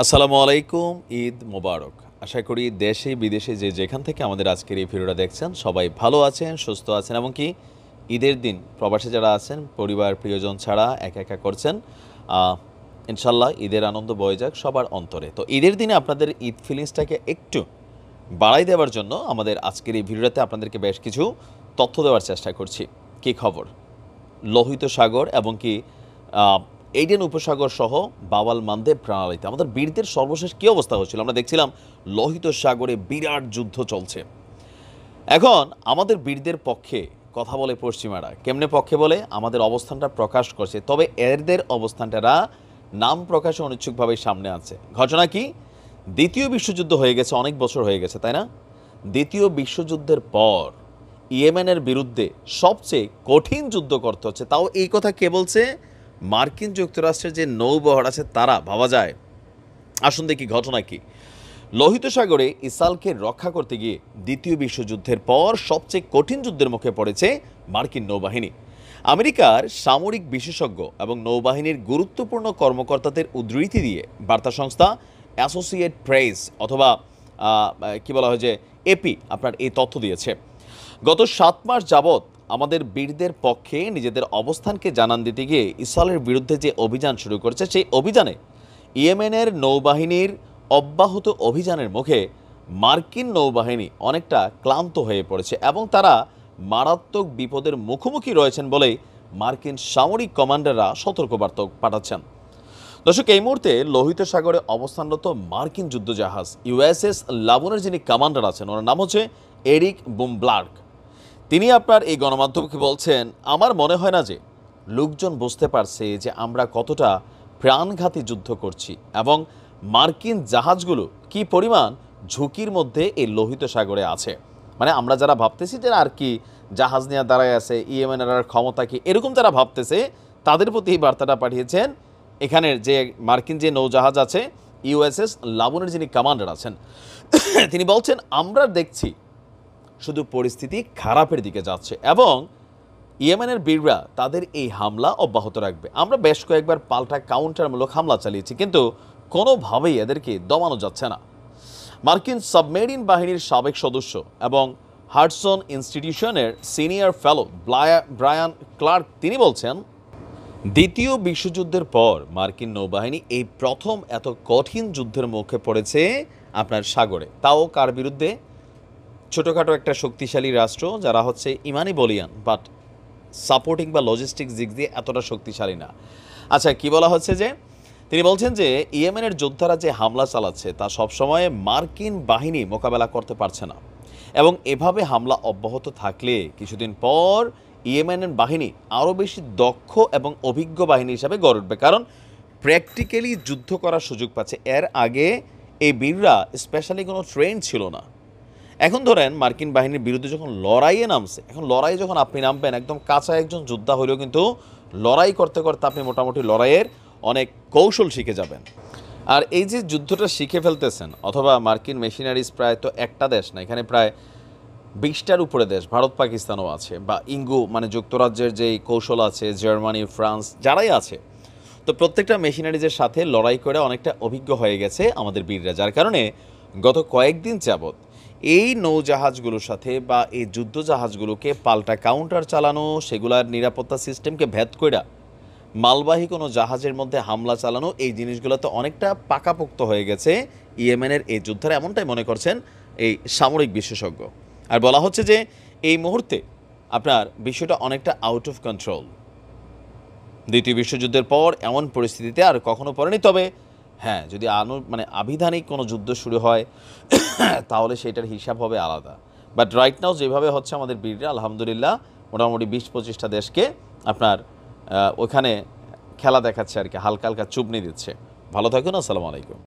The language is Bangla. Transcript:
আসসালামু আলাইকুম, ঈদ মোবারক। আশা করি দেশে বিদেশে যে যেখান থেকে আমাদের আজকের এই ভিডিওটা দেখছেন সবাই ভালো আছেন, সুস্থ আছেন এবং কি ঈদের দিন প্রবাসে যারা আছেন পরিবার প্রিয়জন ছাড়া একা একা করছেন। ইনশাল্লাহ ঈদের আনন্দ বয়ে যাক সবার অন্তরে। তো ঈদের দিনে আপনাদের ঈদ ফিলিংসটাকে একটু বাড়াই দেওয়ার জন্য আমাদের আজকের এই ভিডিওতে আপনাদেরকে বেশ কিছু তথ্য দেওয়ার চেষ্টা করছি। কী খবর? লোহিত সাগর এবং কি এইডেন উপসাগর সহ বাওয়াল মানদেব প্রণালীতে আমাদের বীরদের সর্বশেষ কী অবস্থা হচ্ছিল আমরা দেখছিলাম। লোহিত সাগরে বিরাট যুদ্ধ চলছে। এখন আমাদের বীরদের পক্ষে কথা বলে পশ্চিমারা, কেমনে পক্ষে বলে আমাদের অবস্থানটা প্রকাশ করছে, তবে এদের অবস্থানটারা নাম প্রকাশে অনিচ্ছুকভাবে সামনে আছে। ঘটনা কি? দ্বিতীয় বিশ্বযুদ্ধ হয়ে গেছে, অনেক বছর হয়ে গেছে, তাই না? দ্বিতীয় বিশ্বযুদ্ধের পর ইয়েমেনের বিরুদ্ধে সবচেয়ে কঠিন যুদ্ধ করতে হচ্ছে। তাও এই কথা কে বলছে? মার্কিন যুক্তরাষ্ট্রের যে নৌবহর আছে তারা। ভাবা যায়। আসুন দেখি ঘটনা কি। লোহিত সাগরে ইসরায়েলকে রক্ষা করতে গিয়ে দ্বিতীয় বিশ্বযুদ্ধের পর সবচেয়ে কঠিন যুদ্ধের মুখে পড়েছে মার্কিন নৌবাহিনী। আমেরিকার সামরিক বিশেষজ্ঞ এবং নৌবাহিনীর গুরুত্বপূর্ণ কর্মকর্তাদের উদ্ধৃতি দিয়ে বার্তা সংস্থা অ্যাসোসিয়েট প্রেস অথবা কি বলা হয় যে এপি আপনার এই তথ্য দিয়েছে। গত 7 মাস যাবৎ আমাদের বীরদের পক্ষে নিজেদের অবস্থানকে জানান দিতে গিয়ে ইসরায়েলের বিরুদ্ধে যে অভিযান শুরু করেছে, সেই অভিযানে ইয়েমেনের নৌবাহিনীর অব্যাহত অভিযানের মুখে মার্কিন নৌবাহিনী অনেকটা ক্লান্ত হয়ে পড়েছে এবং তারা মারাত্মক বিপদের মুখোমুখি রয়েছেন বলেই মার্কিন সামরিক কমান্ডাররা সতর্কবার্তা পাঠাচ্ছেন। দর্শক, এই মুহূর্তে লোহিত সাগরে অবস্থানরত মার্কিন যুদ্ধজাহাজ ইউএসএস লাবনের যিনি কমান্ডার আছেন, ওনার নাম হচ্ছে এরিক বুমব্লার্গ। তিনি আপনার এই গণমাধ্যমকে বলছেন, আমার মনে হয় না যে লোকজন বুঝতে পারছে যে আমরা কতটা প্রাণঘাতী যুদ্ধ করছি এবং মার্কিন জাহাজগুলো কি পরিমাণ ঝুঁকির মধ্যে এই লোহিত সাগরে আছে। মানে আমরা যারা ভাবতেছি যে আর কি জাহাজ নিয়ে দাঁড়ায় আছে, ইয়েমেনের ক্ষমতা কি, এরকম যারা ভাবতেছে তাদের প্রতি এই বার্তাটা পাঠিয়েছেন এখানের যে মার্কিন যে নৌজাহাজ আছে ইউএসএস লাবনের যিনি কমান্ডার আছেন। তিনি বলছেন, আমরা দেখছি শুধু পরিস্থিতি খারাপের দিকে যাচ্ছে এবং ইয়েমেনের বীররা তাদের এই হামলা অব্যাহত রাখবে। আমরা বেশ কয়েকবার পাল্টা কাউন্টারমূলক হামলা চালিয়েছি, কিন্তু কোনোভাবেই এদেরকে দমানো যাচ্ছে না। মার্কিন সাবমেরিন বাহিনীর সাবেক সদস্য এবং হাডসন ইনস্টিটিউশনের সিনিয়র ফেলো ব্রায়ান ক্লার্ক তিনি বলছেন, দ্বিতীয় বিশ্বযুদ্ধের পর মার্কিন নৌবাহিনী এই প্রথম এত কঠিন যুদ্ধের মুখে পড়েছে আপনার সাগরে। তাও কার বিরুদ্ধে? ছোটোখাটো একটা শক্তিশালী রাষ্ট্র যারা হচ্ছে ইমানি বলিয়ান, বাট সাপোর্টিং বা লজিস্টিক্স দিক দিয়ে এতটা শক্তিশালী না। আচ্ছা, কি বলা হচ্ছে যে তিনি বলছেন যে ইয়েমেনের যোদ্ধারা যে হামলা চালাচ্ছে তা সবসময় মার্কিন বাহিনী মোকাবেলা করতে পারছে না এবং এভাবে হামলা অব্যাহত থাকলে কিছুদিন পর ইয়েমেনের বাহিনী আরও বেশি দক্ষ এবং অভিজ্ঞ বাহিনী হিসাবে গড়ে উঠবে, কারণ প্র্যাকটিক্যালি যুদ্ধ করার সুযোগ পাচ্ছে। এর আগে এই বীররা স্পেশালি কোনো ট্রেন ছিল না। এখন ধরেন মার্কিন বাহিনীর বিরুদ্ধে যখন লড়াইয়ে নামছে, এখন লড়াই যখন আপনি নামবেন, একদম কাঁচা একজন যোদ্ধা হলেও কিন্তু লড়াই করতে করতে আপনি মোটামুটি লড়াইয়ের অনেক কৌশল শিখে যাবেন। আর এই যে যুদ্ধটা শিখে ফেলতেছেন, অথবা মার্কিন মেশিনারিজ প্রায় তো একটা দেশ না, এখানে প্রায় 20টার উপরে দেশ, ভারত পাকিস্তানও আছে, বা ইঙ্গু মানে যুক্তরাজ্যের যেই কৌশল আছে, জার্মানি ফ্রান্স যারাই আছে, তো প্রত্যেকটা মেশিনারিজের সাথে লড়াই করে অনেকটা অভিজ্ঞ হয়ে গেছে আমাদের বীররা, যার কারণে গত কয়েকদিন যাবৎ এই নৌজাহাজগুলোর সাথে বা এই যুদ্ধ জাহাজগুলোকে পাল্টা কাউন্টার চালানো, সেগুলার নিরাপত্তা সিস্টেমকে ভেদ কইরা মালবাহী কোনো জাহাজের মধ্যে হামলা চালানো, এই জিনিসগুলোতে অনেকটা পাকাপোক্ত হয়ে গেছে ইয়েমেনের এই যুদ্ধরা, এমনটাই মনে করছেন এই সামরিক বিশেষজ্ঞ। আর বলা হচ্ছে যে এই মুহূর্তে আপনার বিষয়টা অনেকটা আউট অফ কন্ট্রোল। দ্বিতীয় বিশ্বযুদ্ধের পর এমন পরিস্থিতিতে আর কখনো পড়েনি। তবে হ্যাঁ, যদি আবিধানিক কোনো যুদ্ধ শুরু হয় তাহলে সেটার হিসাব হবে আলাদা। বাট রাইট নাও যেভাবে হচ্ছে আমাদের বীররা আলহামদুলিল্লাহ মোটামুটি 20-25টা দেশকে আপনার ওখানে খেলা দেখাচ্ছে আর কি, হালকা হালকা চুবনি দিচ্ছে। ভালো থাকুন, আসসালামু আলাইকুম।